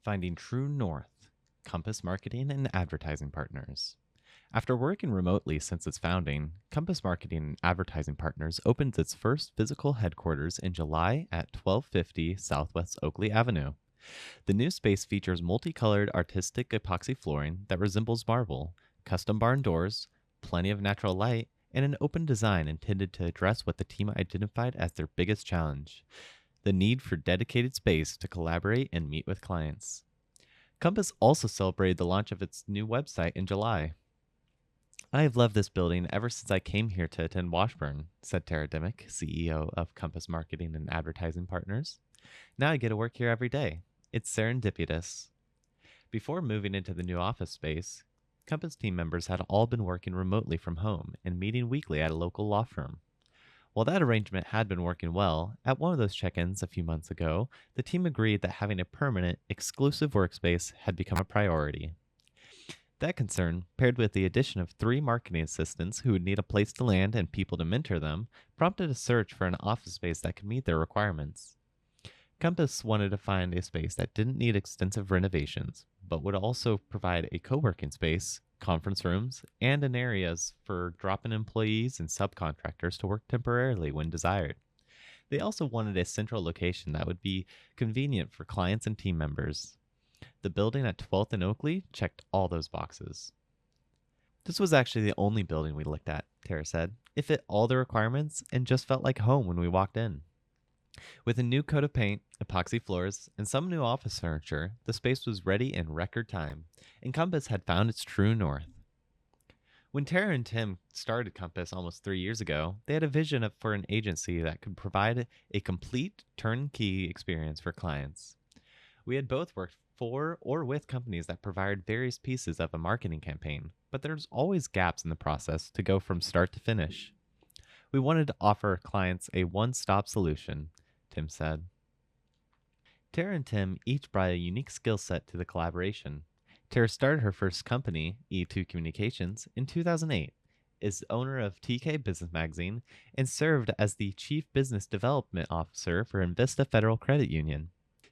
Finding True North, Compass Marketing and Advertising Partners. After working remotely since its founding, Compass Marketing and Advertising Partners opened its first physical headquarters in July at 1250 Southwest Oakley Avenue. The new space features multicolored artistic epoxy flooring that resembles marble, custom barn doors, plenty of natural light, and an open design intended to address what the team identified as their biggest challenge: the need for dedicated space to collaborate and meet with clients. Compass also celebrated the launch of its new website in July. I have loved this building ever since I came here to attend Washburn, said Tara Dimick, CEO of Compass Marketing and Advertising Partners. Now I get to work here every day. It's serendipitous. Before moving into the new office space, Compass team members had all been working remotely from home and meeting weekly at a local law firm. While that arrangement had been working well, at one of those check ins a few months ago, the team agreed that having a permanent, exclusive workspace had become a priority. That concern, paired with the addition of 3 marketing assistants who would need a place to land and people to mentor them, prompted a search for an office space that could meet their requirements. Compass wanted to find a space that didn't need extensive renovations, but would also provide a co-working space, conference rooms, and an areas for drop-in employees and subcontractors to work temporarily when desired. They also wanted a central location that would be convenient for clients and team members. The building at 12th and Oakley checked all those boxes. This was actually the only building we looked at, Tara said. It fit all the requirements and just felt like home when we walked in. With a new coat of paint, epoxy floors, and some new office furniture, the space was ready in record time, and Compass had found its true north. When Tara and Tim started Compass almost 3 years ago, they had a vision for an agency that could provide a complete turnkey experience for clients. We had both worked for or with companies that provided various pieces of a marketing campaign, but there's always gaps in the process to go from start to finish. We wanted to offer clients a one-stop solution, Tim said. Tara and Tim each brought a unique skill set to the collaboration. Tara started her first company, E2 Communications, in 2008, is owner of TK Business Magazine, and served as the Chief Business Development Officer for Invista Federal Credit Union.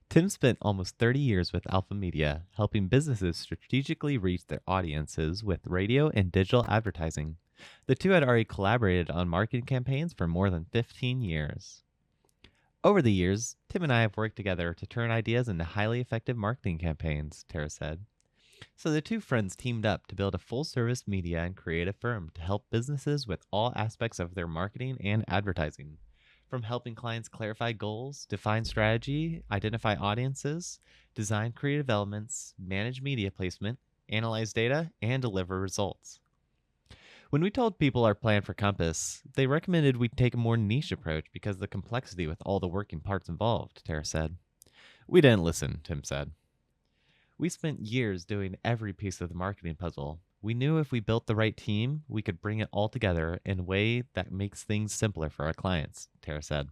Tim spent almost 30 years with Alpha Media, helping businesses strategically reach their audiences with radio and digital advertising. The two had already collaborated on marketing campaigns for more than 15 years. Over the years, Tim and I have worked together to turn ideas into highly effective marketing campaigns, Tara said. So the two friends teamed up to build a full-service media and creative firm to help businesses with all aspects of their marketing and advertising. From helping clients clarify goals, define strategy, identify audiences, design creative elements, manage media placement, analyze data, and deliver results. When we told people our plan for Compass, they recommended we take a more niche approach because of the complexity with all the working parts involved, Tara said. We didn't listen, Tim said. We spent years doing every piece of the marketing puzzle. We knew if we built the right team, we could bring it all together in a way that makes things simpler for our clients, Tara said.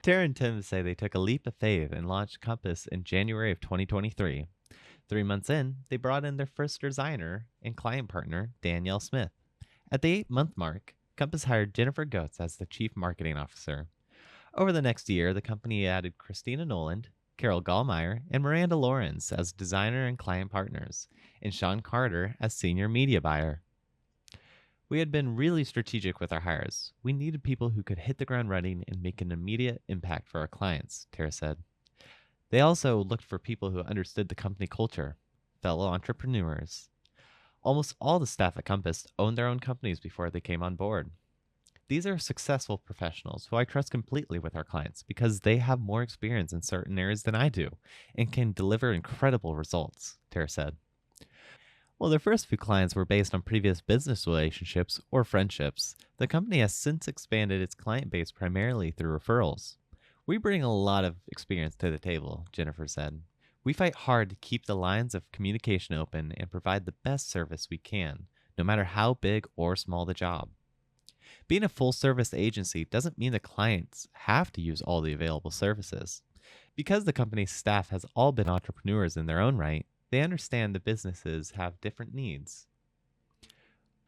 Tara and Tim say they took a leap of faith and launched Compass in January of 2023. 3 months in, they brought in their first designer and client partner, Danielle Smith. At the 8-month mark, Compass hired Jennifer Goetz as the Chief Marketing Officer. Over the next year, the company added Christina Noland, Carol Gallmeyer, and Miranda Lawrence as designer and client partners, and Sean Carter as senior media buyer. We had been really strategic with our hires. We needed people who could hit the ground running and make an immediate impact for our clients, Tara said. They also looked for people who understood the company culture, fellow entrepreneurs. Almost all the staff at Compass owned their own companies before they came on board. These are successful professionals who I trust completely with our clients because they have more experience in certain areas than I do and can deliver incredible results, Tara said. While their first few clients were based on previous business relationships or friendships, the company has since expanded its client base primarily through referrals. We bring a lot of experience to the table, Jennifer said. We fight hard to keep the lines of communication open and provide the best service we can, no matter how big or small the job. Being a full-service agency doesn't mean the clients have to use all the available services. Because the company's staff has all been entrepreneurs in their own right, they understand the businesses have different needs.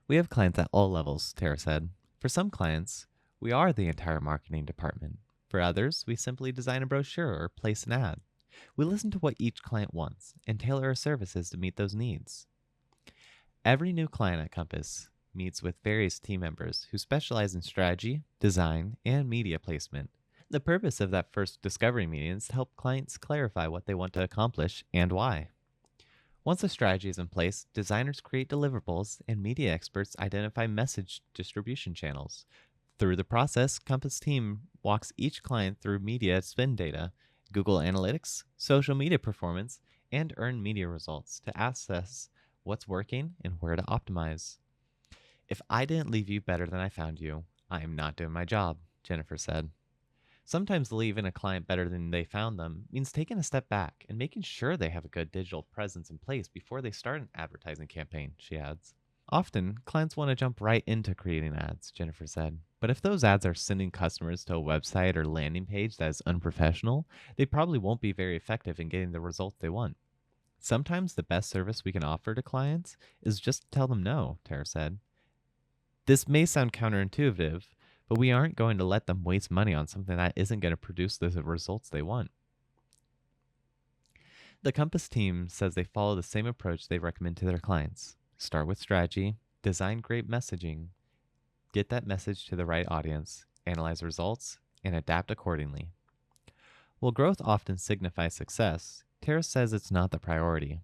We have clients at all levels, Tara said. For some clients, we are the entire marketing department. For others, we simply design a brochure or place an ad. We listen to what each client wants and tailor our services to meet those needs. Every new client at Compass meets with various team members who specialize in strategy, design, and media placement. The purpose of that first discovery meeting is to help clients clarify what they want to accomplish and why. Once a strategy is in place, designers create deliverables and media experts identify message distribution channels. Through the process, Compass team walks each client through media spend data, Google Analytics, social media performance, and earned media results to assess what's working and where to optimize. If I didn't leave you better than I found you, I am not doing my job, Jennifer said. Sometimes leaving a client better than they found them means taking a step back and making sure they have a good digital presence in place before they start an advertising campaign, she adds. Often, clients want to jump right into creating ads, Jennifer said. But if those ads are sending customers to a website or landing page that is unprofessional, they probably won't be very effective in getting the result they want. Sometimes the best service we can offer to clients is just to tell them no, Tara said. This may sound counterintuitive, but we aren't going to let them waste money on something that isn't going to produce the results they want. The Compass team says they follow the same approach they recommend to their clients. Start with strategy, design great messaging, get that message to the right audience, analyze results, and adapt accordingly. While growth often signifies success, Tara says it's not the priority.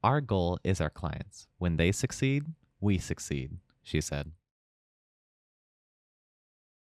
Our goal is our clients. When they succeed, we succeed, she said.